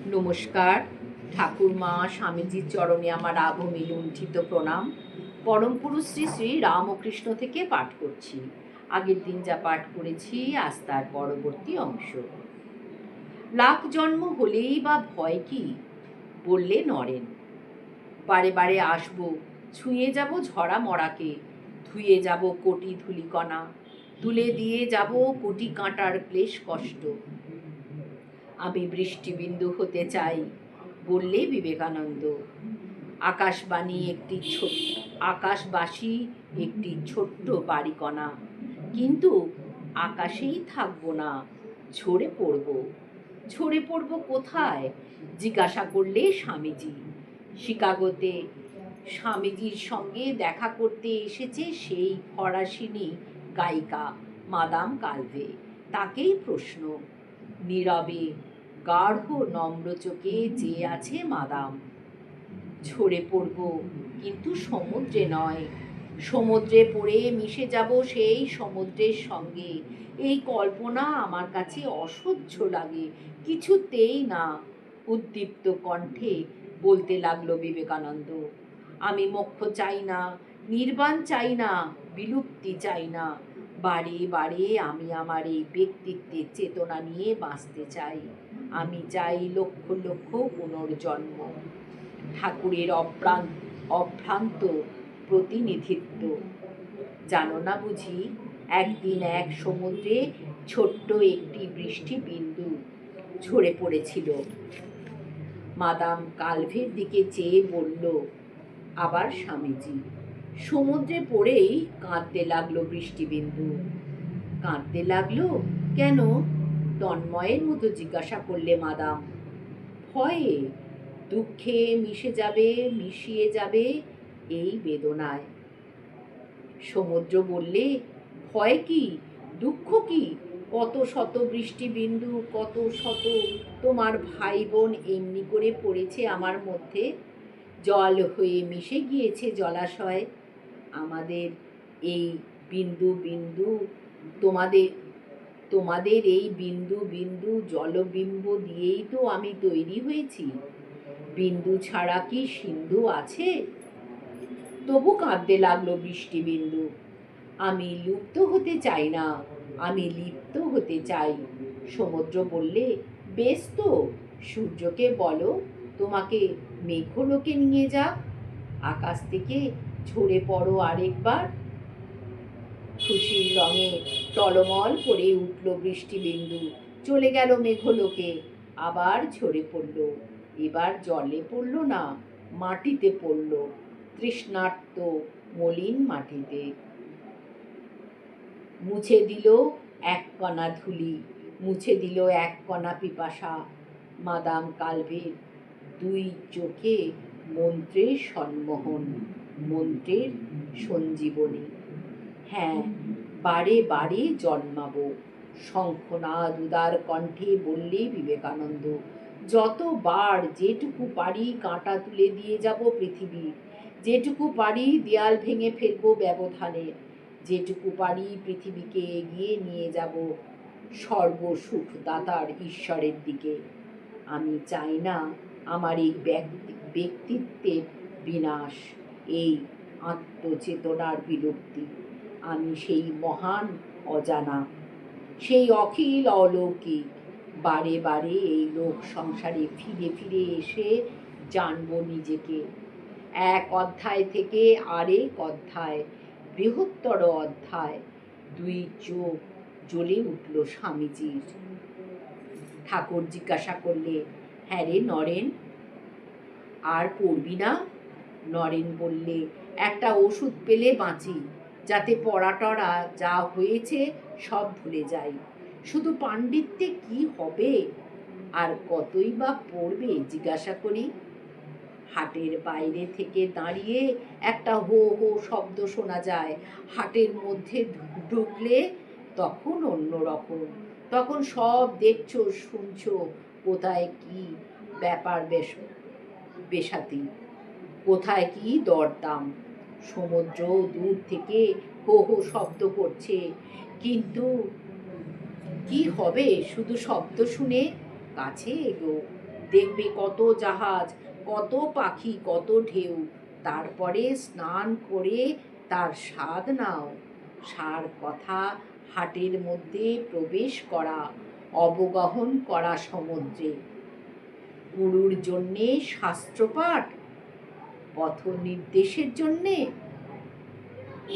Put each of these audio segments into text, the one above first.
নমস্কার। ঠাকুরমা স্বামীজির চরণে আমার আভূমি লুণ্ঠিত প্রণাম। পরম পুরুষ শ্রী শ্রী রামকৃষ্ণ থেকে পাঠ করছি। আগের দিন যা পাঠ করেছি আজ তার পরবর্তী অংশ। লাখ জন্ম হলেই বা ভয় কি, বললে নরেন। বারে বারে আসবো, ছুঁয়ে যাব ঝরা মরাকে, ধুয়ে যাব কোটি ধূলিকণা, তুলে দিয়ে যাব কোটি কাঁটার ক্লেশ কষ্ট। আমি বৃষ্টিবিন্দু হতে চাই, বললে বিবেকানন্দ। আকাশবাসী একটি ছোট্ট বাড়িকণা, কিন্তু আকাশেই থাকবো না, ঝরে পড়ব কোথায়, জিজ্ঞাসা করলে স্বামীজি। শিকাগোতে স্বামীজির সঙ্গে দেখা করতে এসেছে সেই ফরাসিনী গায়িকা মাদাম কালভে। তাকেই প্রশ্ন। নীরবে গাঢ় নম্র চোখে চেয়ে আছে মাদাম। ঝরে পড়ব, কিন্তু সমুদ্রে নয়, সমুদ্রে পড়ে মিশে যাব সেই সমুদ্রের সঙ্গে। এই কল্পনা আমার কাছে অসহ্য লাগে, কিছুতেই না। উদ্দীপ্ত কণ্ঠে বলতে লাগলো বিবেকানন্দ। আমি মোক্ষ চাই না, নির্বাণ চাই না, বিলুপ্তি চাই না। বারে বারে আমি আমার এই ব্যক্তিত্বের চেতনা নিয়ে বাঁচতে চাই। আমি চাই লক্ষ লক্ষ পুনর্জন্ম, ঠাকুরের অভ্রান্ত প্রতিনিধিত্ব। জানো না বুঝি, একদিন এক সমুদ্রে ছোট্ট একটি বৃষ্টি বিন্দু ঝরে পড়েছিল। মাদাম কালভের দিকে চেয়ে বলল আবার স্বামীজি। সমুদ্রে পড়েই কাঁদতে লাগলো বৃষ্টিবিন্দু। কাঁদতে লাগলো কেন? তন্ময়ের মতো জিজ্ঞাসা করলে মাদাম। ভয়ে, দুঃখে মিশিয়ে যাবে এই বেদনায়। সমুদ্র বললে, ভয় কি, দুঃখ কি? কত শত বৃষ্টিবিন্দু, কত শত তোমার ভাই বোন এমনি করে পড়েছে আমার মধ্যে, জল হয়ে মিশে গিয়েছে জলাশয়। আমাদের এই বিন্দু বিন্দু তোমাদের তোমাদের এই বিন্দু বিন্দু জলবিম্ব দিয়েই তো আমি তৈরি হয়েছি। বিন্দু ছাড়া কি সিন্ধু আছে? তবু কাঁদতে লাগলো বৃষ্টিবিন্দু। আমি লুপ্ত হতে চাই না, আমি লিপ্ত হতে চাই। সমুদ্র বললে, বেশ তো, সূর্যকে বলো তোমাকে মেঘলোকে নিয়ে যাক, আকাশ থেকে ঝরে পড়ো আরেকবার। খুশির রঙে টলমল করে উঠল বৃষ্টিবিন্দু, চলে গেল মেঘলোকে, আবার ঝরে পড়ল। এবার জলে পড়ল না, মাটিতে পড়ল, তৃষ্ণার্ত মলিন মাটিতে। মুছে দিল এক কণা ধুলি, মুছে দিল এক কণা পিপাসা। মাদাম কালভের দুই চোখে মন্ত্রের সন্মোহন, মন্ত্রের সঞ্জীবনী। হ্যাঁ, বারে বারে জন্মাবো, শঙ্খনাদ উদার কণ্ঠে বললে বিবেকানন্দ। যতবার যেটুকু পারি কাঁটা তুলে দিয়ে যাব পৃথিবীর, যেটুকু পারি দেয়াল ভেঙে ফেলবো ব্যবধানে, যেটুকু পারি পৃথিবীকে এগিয়ে নিয়ে যাব সর্বসুখদাতার ঈশ্বরের দিকে। আমি চাই না আমার এই ব্যক্তিত্বের বিনাশ, এই আত্মচেতনার বিলুপ্তি। আমি সেই মহান অজানা, সেই অখিল অলৌকিক। বারে বারে এই লোক সংসারে ফিরে ফিরে এসে জানবো নিজেকে। এক অধ্যায় থেকে আরেক অধ্যায়, বৃহত্তর অধ্যায়। দুই চোখ জ্বলে উঠল স্বামীজির। ঠাকুর জিজ্ঞাসা করলে, হ্যাঁ রে নরেন, আর পড়বি না? নরেন বললে, একটা ওষুধ পেলে বাঁচি, যাতে পড়াটরা যা হয়েছে সব ভুলে যাই। শুধু পাণ্ডিত্যে কি হবে, আর কতই বা পড়বে জিজ্ঞাসা করি। হাটের বাইরে থেকে দাঁড়িয়ে একটা হো হো শব্দ শোনা যায়। হাটের মধ্যে ঢুকলে তখন অন্য রকম, তখন সব দেখছো শুনছো, কোথায় কি ব্যাপার বেসাতি, কোথায় কি দরদাম। সমুদ্র দূর থেকে হো হো শব্দ করছে, কিন্তু কি হবে শুধু শব্দ শুনে? কাছে এগো, দেখবে কত জাহাজ, কত পাখি, কত ঢেউ। তারপরে স্নান করে তার স্বাদ নাও। সার কথা, হাটের মধ্যে প্রবেশ করা, অবগাহন করা সমুদ্রে। গুরুর জন্যে শাস্ত্রপাঠ, পথ নির্দেশের জন্যে।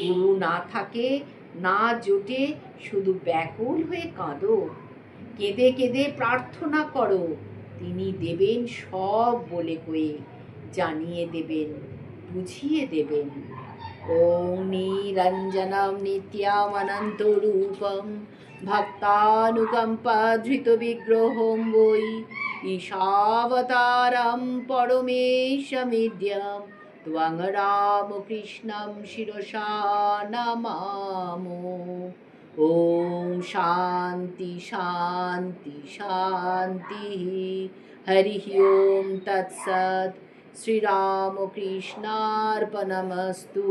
গুরু না থাকে, না জোটে, শুধু ব্যাকুল হয়ে কাঁদো। কেঁদে কেঁদে প্রার্থনা করো, তিনি দেবেন সব বলে কয়ে, জানিয়ে দেবেন, বুঝিয়ে দেবেন। ওম নিরঞ্জনম নিত্যামনন্তরূপম ভক্তানুকম্পাধৃত বিগ্রহম বৈ ঈশাবতারম পরমেশমিদ্যম ত্বং রামকৃষ্ণম শিরসা নমামো। ওম শান্তি শান্তি শান্তি। হরি ওম তৎসৎ। শ্রীরামকৃষ্ণার্পণমস্তু।